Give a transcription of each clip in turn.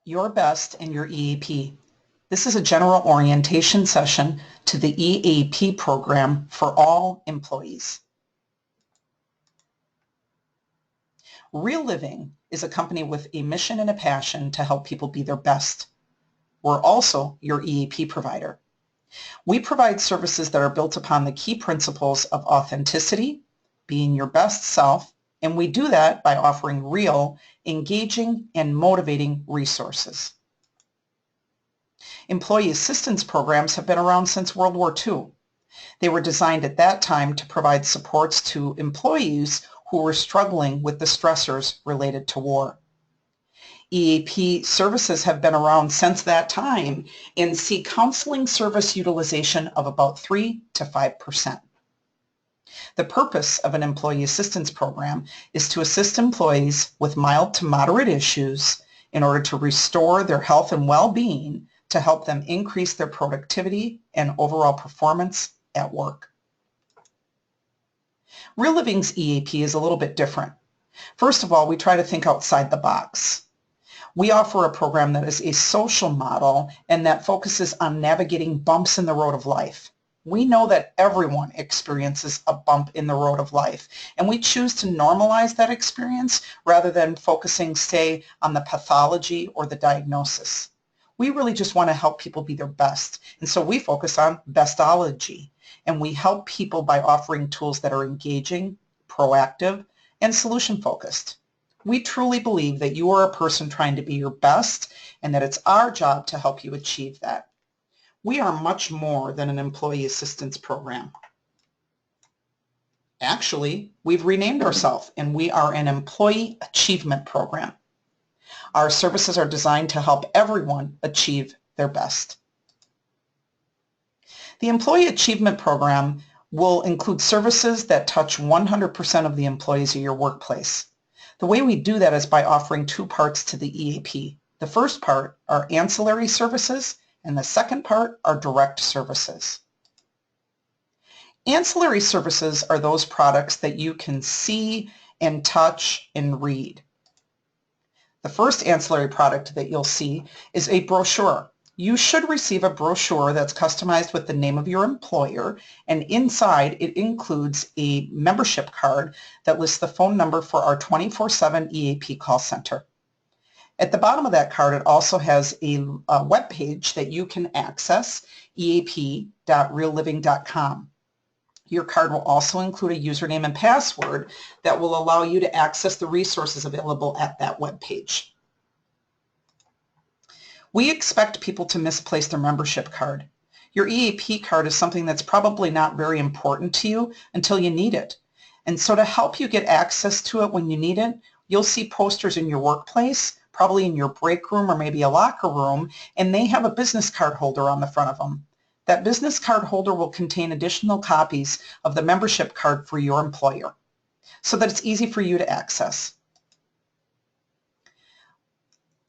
Your Best in Your EAP. This is a general orientation session to the EAP program for all employees. Real Living is a company with a mission and a passion to help people be their best. We're also your EAP provider. We provide services that are built upon the key principles of authenticity, being your best self, and we do that by offering real, engaging, and motivating resources. Employee assistance programs have been around since World War II. They were designed at that time to provide supports to employees who were struggling with the stressors related to war. EAP services have been around since that time and see counseling service utilization of about 3 to 5%. The purpose of an employee assistance program is to assist employees with mild to moderate issues in order to restore their health and well-being to help them increase their productivity and overall performance at work. Real Living's EAP is a little bit different. First of all, we try to think outside the box. We offer a program that is a social model and that focuses on navigating bumps in the road of life. We know that everyone experiences a bump in the road of life, and we choose to normalize that experience rather than focusing, say, on the pathology or the diagnosis. We really just want to help people be their best, and so we focus on bestology, and we help people by offering tools that are engaging, proactive, and solution-focused. We truly believe that you are a person trying to be your best and that it's our job to help you achieve that. We are much more than an employee assistance program. Actually, we've renamed ourselves and we are an employee achievement program. Our services are designed to help everyone achieve their best. The Employee Achievement Program will include services that touch 100% of the employees of your workplace. The way we do that is by offering two parts to the EAP. The first part are ancillary services, and the second part are direct services. Ancillary services are those products that you can see and touch and read. The first ancillary product that you'll see is a brochure. You should receive a brochure that's customized with the name of your employer, and inside it includes a membership card that lists the phone number for our 24/7 EAP call center. At the bottom of that card, it also has a web page that you can access, eap.realliving.com. Your card will also include a username and password that will allow you to access the resources available at that web page. We expect people to misplace their membership card. Your EAP card is something that's probably not very important to you until you need it. And so to help you get access to it when you need it, you'll see posters in your workplace, probably in your break room or maybe a locker room, and they have a business card holder on the front of them. That business card holder will contain additional copies of the membership card for your employer so that it's easy for you to access.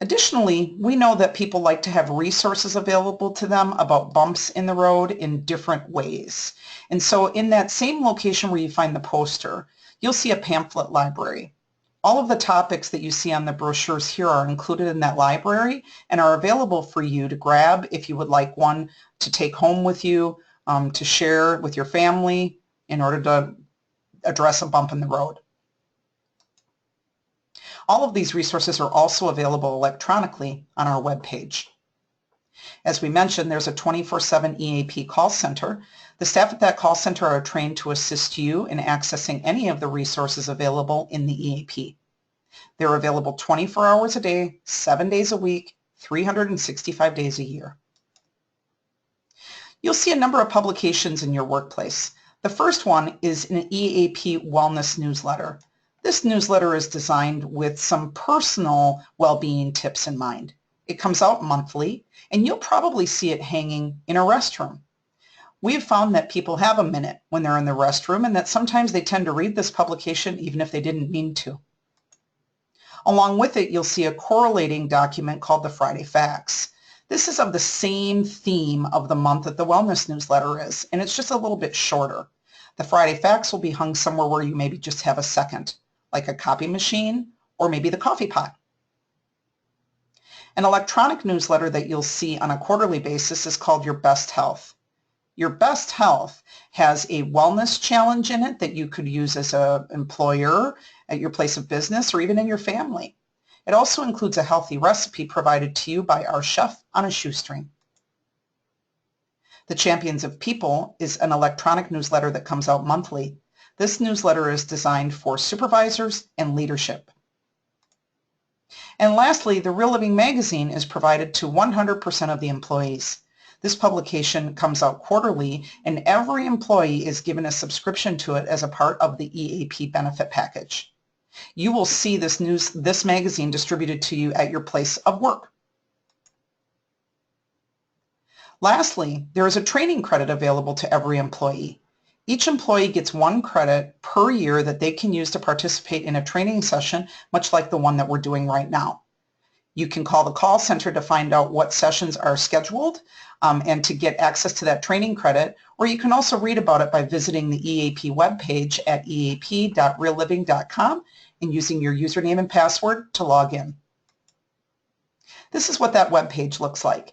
Additionally, we know that people like to have resources available to them about bumps in the road in different ways. And so in that same location where you find the poster, you'll see a pamphlet library. All of the topics that you see on the brochures here are included in that library and are available for you to grab if you would like one to take home with you, to share with your family in order to address a bump in the road. All of these resources are also available electronically on our webpage. As we mentioned, there's a 24/7 EAP call center. The staff at that call center are trained to assist you in accessing any of the resources available in the EAP. They're available 24 hours a day, 7 days a week, 365 days a year. You'll see a number of publications in your workplace. The first one is an EAP wellness newsletter. This newsletter is designed with some personal well-being tips in mind. It comes out monthly, and you'll probably see it hanging in a restroom. We've found that people have a minute when they're in the restroom and that sometimes they tend to read this publication even if they didn't mean to. Along with it, you'll see a correlating document called the Friday Facts. This is of the same theme of the month that the wellness newsletter is, and it's just a little bit shorter. The Friday Facts will be hung somewhere where you maybe just have a second, like a copy machine or maybe the coffee pot. An electronic newsletter that you'll see on a quarterly basis is called Your Best Health. Your Best Health has a wellness challenge in it that you could use as an employer at your place of business or even in your family. It also includes a healthy recipe provided to you by our chef on a shoestring. The Champions of People is an electronic newsletter that comes out monthly. This newsletter is designed for supervisors and leadership. And lastly, the Real Living magazine is provided to 100% of the employees. This publication comes out quarterly, and every employee is given a subscription to it as a part of the EAP benefit package. You will see this magazine distributed to you at your place of work. Lastly, there is a training credit available to every employee. Each employee gets 1 credit per year that they can use to participate in a training session, much like the one that we're doing right now. You can call the call center to find out what sessions are scheduled and to get access to that training credit, or you can also read about it by visiting the EAP webpage at eap.realliving.com and using your username and password to log in. This is what that webpage looks like.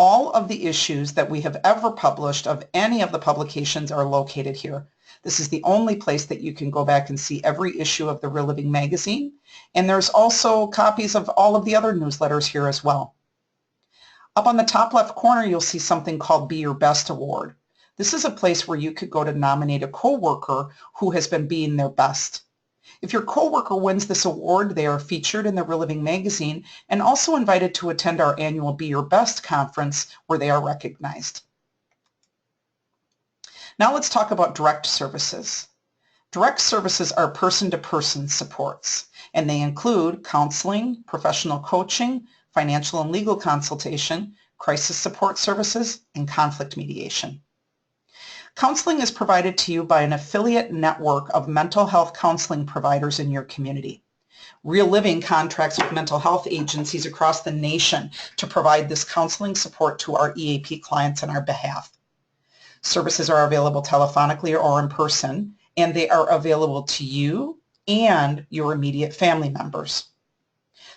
All of the issues that we have ever published of any of the publications are located here. This is the only place that you can go back and see every issue of the Real Living magazine. And there's also copies of all of the other newsletters here as well. Up on the top left corner, you'll see something called Be Your Best Award. This is a place where you could go to nominate a coworker who has been being their best. If your coworker wins this award, they are featured in the Real Living magazine and also invited to attend our annual Be Your Best conference where they are recognized. Now let's talk about direct services. Direct services are person-to-person supports, and they include counseling, professional coaching, financial and legal consultation, crisis support services, and conflict mediation. Counseling is provided to you by an affiliate network of mental health counseling providers in your community. Real Living contracts with mental health agencies across the nation to provide this counseling support to our EAP clients on our behalf. Services are available telephonically or in person, and they are available to you and your immediate family members.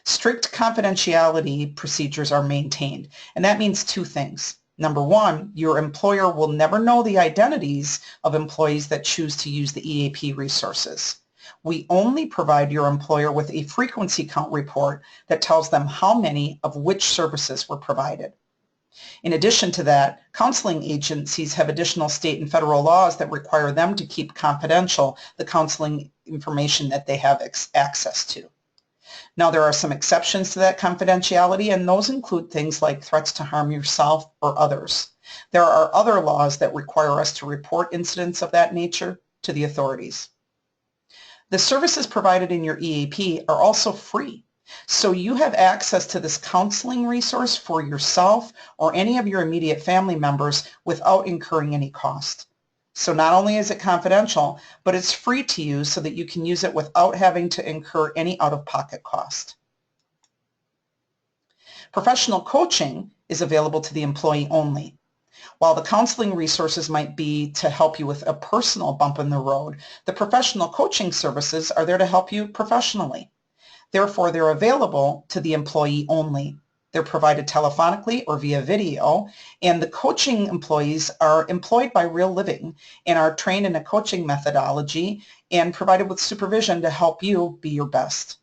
Strict confidentiality procedures are maintained, and that means 2 things. Number 1, your employer will never know the identities of employees that choose to use the EAP resources. We only provide your employer with a frequency count report that tells them how many of which services were provided. In addition to that, counseling agencies have additional state and federal laws that require them to keep confidential the counseling information that they have access to. Now, there are some exceptions to that confidentiality, and those include things like threats to harm yourself or others. There are other laws that require us to report incidents of that nature to the authorities. The services provided in your EAP are also free, so you have access to this counseling resource for yourself or any of your immediate family members without incurring any cost. So not only is it confidential, but it's free to use so that you can use it without having to incur any out-of-pocket cost. Professional coaching is available to the employee only. While the counseling resources might be to help you with a personal bump in the road, the professional coaching services are there to help you professionally. Therefore, they're available to the employee only. They're provided telephonically or via video, and the coaching employees are employed by Real Living and are trained in a coaching methodology and provided with supervision to help you be your best.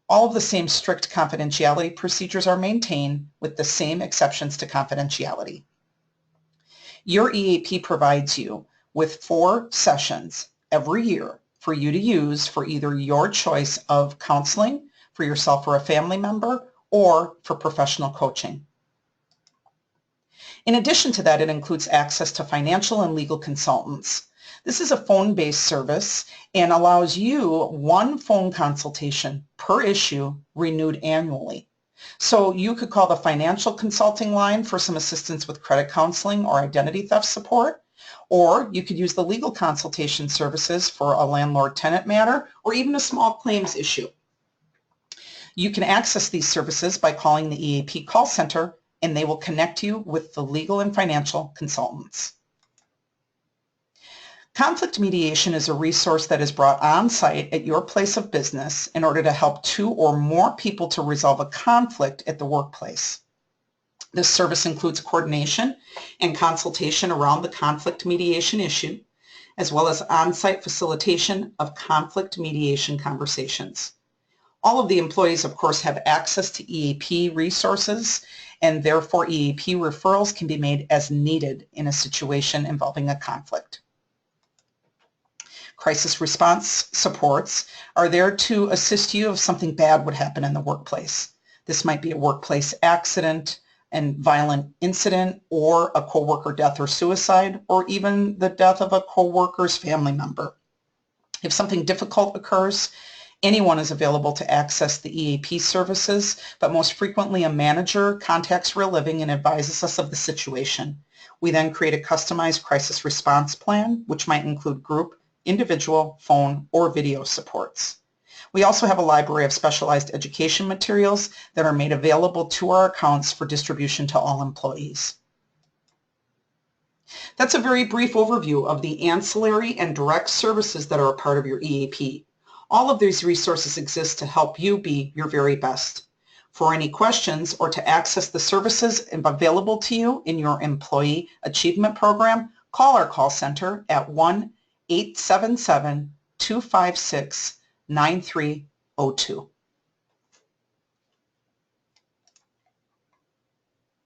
All of the same strict confidentiality procedures are maintained with the same exceptions to confidentiality. Your EAP provides you with 4 sessions every year for you to use for either your choice of counseling for yourself or a family member or for professional coaching. In addition to that, it includes access to financial and legal consultants. This is a phone-based service and allows you 1 phone consultation per issue renewed annually. So you could call the financial consulting line for some assistance with credit counseling or identity theft support, or you could use the legal consultation services for a landlord-tenant matter or even a small claims issue. You can access these services by calling the EAP call center, and they will connect you with the legal and financial consultants. Conflict mediation is a resource that is brought on-site at your place of business in order to help two or more people to resolve a conflict at the workplace. This service includes coordination and consultation around the conflict mediation issue, as well as on-site facilitation of conflict mediation conversations. All of the employees, of course, have access to EAP resources, and therefore EAP referrals can be made as needed in a situation involving a conflict. Crisis response supports are there to assist you if something bad would happen in the workplace. This might be a workplace accident and violent incident, or a coworker death or suicide, or even the death of a coworker's family member. If something difficult occurs, anyone is available to access the EAP services, but most frequently a manager contacts Real Living and advises us of the situation. We then create a customized crisis response plan, which might include group, individual, phone, or video supports. We also have a library of specialized education materials that are made available to our accounts for distribution to all employees. That's a very brief overview of the ancillary and direct services that are a part of your EAP. All of these resources exist to help you be your very best. For any questions or to access the services available to you in your Employee Achievement Program, call our call center at 1-877-256-9302.